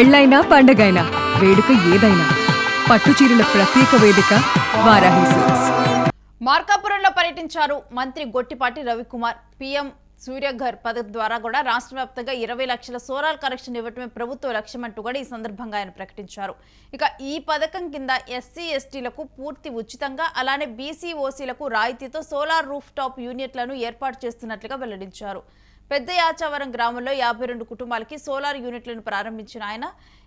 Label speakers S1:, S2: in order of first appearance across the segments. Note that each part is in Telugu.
S1: పెళ్ళైనా పండగైనా వేడుక ఏదైనా పట్టుచీరల ప్రత్యేక వేదిక వారాహి సిల్క్స్.
S2: మార్కాపురంలో పర్యటించారు మంత్రి గొట్టిపాటి రవికుమార్. పీఎం సూర్యఘర్ పథకం ద్వారా కూడా రాష్ట్ర వ్యాప్తంగా 20 లక్షల సోలార్ కనెక్షన్ ఇవ్వటమే ప్రభుత్వ లక్ష్యమంటూ కూడా ఈ సందర్భంగా ఆయన ప్రకటించారు. ఇక ఈ పథకం కింద ఎస్సీ ఎస్టీలకు పూర్తి ఉచితంగా, అలానే బీసీ ఓసీలకు రాయితీతో సోలార్ రూఫ్ టాప్ యూనిట్లను ఏర్పాటు చేస్తున్నట్లుగా వెల్లడించారు. పెద్ద యాచావరం గ్రామంలో 52 కుటుంబాలకి సోలార్ యూనిట్లను ప్రారంభించిన ఆయన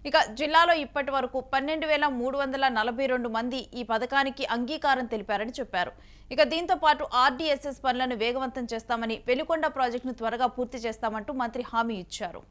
S2: ఇక జిల్లాలో ఇప్పటి వరకు 12,342 మంది ఈ పథకానికి అంగీకారం తెలిపారని చెప్పారు. ఇక దీంతో పాటు ఆర్డీఎస్ఎస్ పనులను వేగవంతం చేస్తామని, వెలుకొండ ప్రాజెక్టును త్వరగా పూర్తి చేస్తామంటూ మంత్రి హామీ ఇచ్చారు.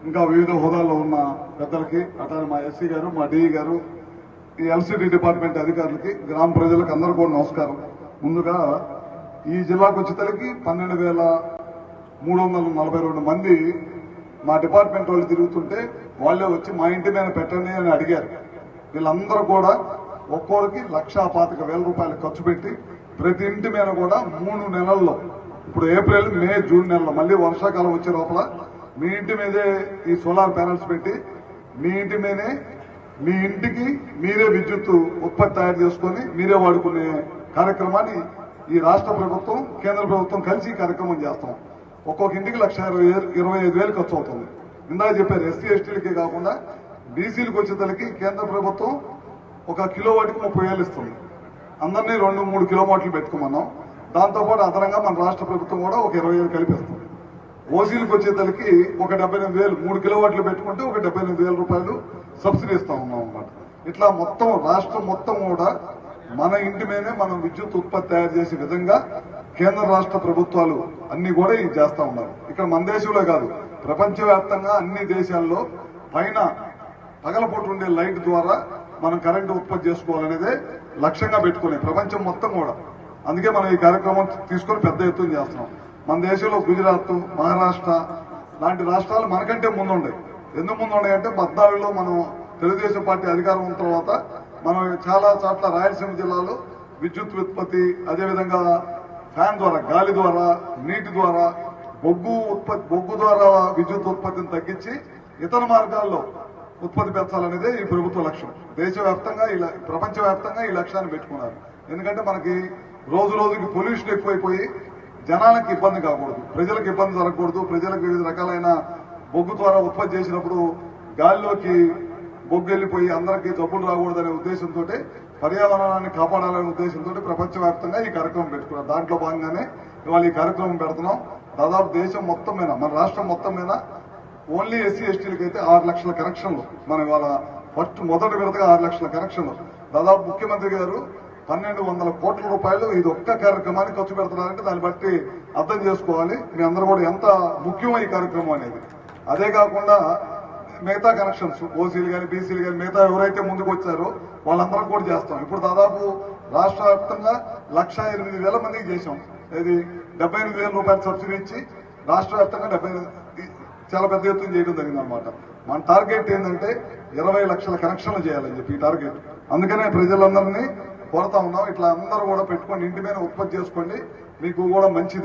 S3: ఇంకా వివిధ హోదాల్లో ఉన్న పెద్దలకి, అట్లానే మా ఎస్సీ గారు, మా డిఈ గారు, ఈ ఎల్సిడి డిపార్ట్మెంట్ అధికారులకి, గ్రామ ప్రజలకు అందరూ కూడా నమస్కారం. ముందుగా ఈ జిల్లాకు వచ్చేసరికి 12,342 మంది మా డిపార్ట్మెంట్ వాళ్ళు తిరుగుతుంటే వాళ్ళే వచ్చి మా ఇంటి మీద పెట్టండి అని అడిగారు. వీళ్ళందరూ కూడా ఒక్కొక్కరికి 1,25,000 రూపాయలు ఖర్చు పెట్టి ప్రతి ఇంటి మీద కూడా 3 నెలల్లో, ఇప్పుడు ఏప్రిల్, మే, జూన్ నెలలో మళ్ళీ వర్షాకాలం వచ్చే లోపల మీ ఇంటి మీదే ఈ సోలార్ ప్యానల్స్ పెట్టి మీ ఇంటి మీదే మీ ఇంటికి మీరే విద్యుత్ ఉత్పత్తి తయారు చేసుకొని మీరే వాడుకునే కార్యక్రమాన్ని ఈ రాష్ట్ర ప్రభుత్వం, కేంద్ర ప్రభుత్వం కలిసి ఈ కార్యక్రమం చేస్తాం. ఒక్కొక్క ఇంటికి 1,25,000 ఖర్చు అవుతుంది. ఇందాక చెప్పారు ఎస్సీ ఎస్టీలకే కాకుండా బీసీలకు వచ్చేసరికి కేంద్ర ప్రభుత్వం 1 కిలోవాట్కి 30,000 ఇస్తుంది. అందరినీ 2-3 కిలోవాట్లు పెట్టుకోమన్నాం. దాంతోపాటు అదనంగా మన రాష్ట్ర ప్రభుత్వం కూడా ఒక 20,000 కలిపేస్తుంది. ఓసీలకు వచ్చేసరికి ఒక 78,000, 3 కిలోవాట్లు పెట్టుకుంటే ఒక 78,000 రూపాయలు సబ్సిడీ ఇస్తా ఉన్నాం అన్నమాట. ఇట్లా మొత్తం రాష్ట్రం మొత్తం కూడా మన ఇంటి మీదే మనం విద్యుత్ ఉత్పత్తి తయారు చేసే విధంగా కేంద్ర రాష్ట్ర ప్రభుత్వాలు అన్ని కూడా ఇది చేస్తా ఉన్నారు. ఇక్కడ మన దేశంలో కాదు, ప్రపంచవ్యాప్తంగా అన్ని దేశాల్లో పైన పగలపూట ఉండే లైట్ ద్వారా మనం కరెంటు ఉత్పత్తి చేసుకోవాలనేదే లక్ష్యంగా పెట్టుకునే ప్రపంచం మొత్తం కూడా. అందుకే మనం ఈ కార్యక్రమం తీసుకొని పెద్ద ఎత్తున చేస్తున్నాం. మన దేశంలో గుజరాత్, మహారాష్ట్ర లాంటి రాష్ట్రాలు మనకంటే ముందుండే. ఎందుకు ముందుండే 14లో మనం తెలుగుదేశం పార్టీ అధికారం ఉన్న తర్వాత మనం చాలా చోట్ల రాయలసీమ జిల్లాలో విద్యుత్ ఉత్పత్తి, అదేవిధంగా ఫ్యాన్ ద్వారా, గాలి ద్వారా, నీటి ద్వారా, బొగ్గు ద్వారా విద్యుత్ ఉత్పత్తిని తగ్గించి ఇతర మార్గాల్లో ఉత్పత్తి పెంచాలనేదే ఈ ప్రభుత్వ లక్ష్యం. దేశవ్యాప్తంగా ప్రపంచవ్యాప్తంగా ఈ లక్ష్యాన్ని పెట్టుకున్నారు. ఎందుకంటే మనకి రోజు రోజుకి పొల్యూషన్ ఎక్కువైపోయి జనాలకు ఇబ్బంది కాకూడదు, ప్రజలకు ఇబ్బంది జరగకూడదు. ప్రజలకు వివిధ రకాలైన బొగ్గు ద్వారా ఉత్పత్తి చేసినప్పుడు గాలిలోకి బొగ్గు వెళ్ళిపోయి అందరికీ జబ్బులు రాకూడదనే ఉద్దేశంతో, పర్యావరణాన్ని కాపాడాలనే ఉద్దేశంతో ప్రపంచవ్యాప్తంగా ఈ కార్యక్రమం పెట్టుకున్నారు. దాంట్లో భాగంగానే ఇవాళ ఈ కార్యక్రమం పెడుతున్నాం. దాదాపు దేశం మొత్తం మీద, మన రాష్ట్రం మొత్తం మీద ఓన్లీ ఎస్సీ ఎస్టీలకి అయితే 6 లక్షల కనెక్షన్లు మనం ఇవాళ మొదటి విడతగా 6 లక్షల కనెక్షన్లు. దాదాపు ముఖ్యమంత్రి గారు 1,200 కోట్ల రూపాయలు ఇది ఒక్క కార్యక్రమానికి ఖర్చు పెడుతున్నారంటే దాన్ని బట్టి అర్థం చేసుకోవాలి మీ అందరూ కూడా ఎంత ముఖ్యమో ఈ కార్యక్రమం అనేది. అదే కాకుండా మిగతా కనెక్షన్స్ ఓసీలు కానీ, బీసీలు కానీ, మిగతా ఎవరైతే ముందుకు వచ్చారో వాళ్ళందరం కూడా చేస్తాం. ఇప్పుడు దాదాపు రాష్ట్ర వ్యాప్తంగా 1,08,000 మందికి చేశాం. ఇది 78,000 రూపాయలు సబ్సిడీ ఇచ్చి రాష్ట్ర వ్యాప్తంగా చాలా పెద్ద ఎత్తున చేయడం జరిగిందనమాట. మన టార్గెట్ ఏంటంటే 20 లక్షల కనెక్షన్లు చేయాలని చెప్పి ఈ టార్గెట్. అందుకనే ప్రజలందరినీ కోరుతా ఉన్నాం, ఇట్లా అందరూ కూడా పెట్టుకొని ఇంటి మీద ఉత్పత్తి చేసుకోండి, మీకు కూడా మంచిది.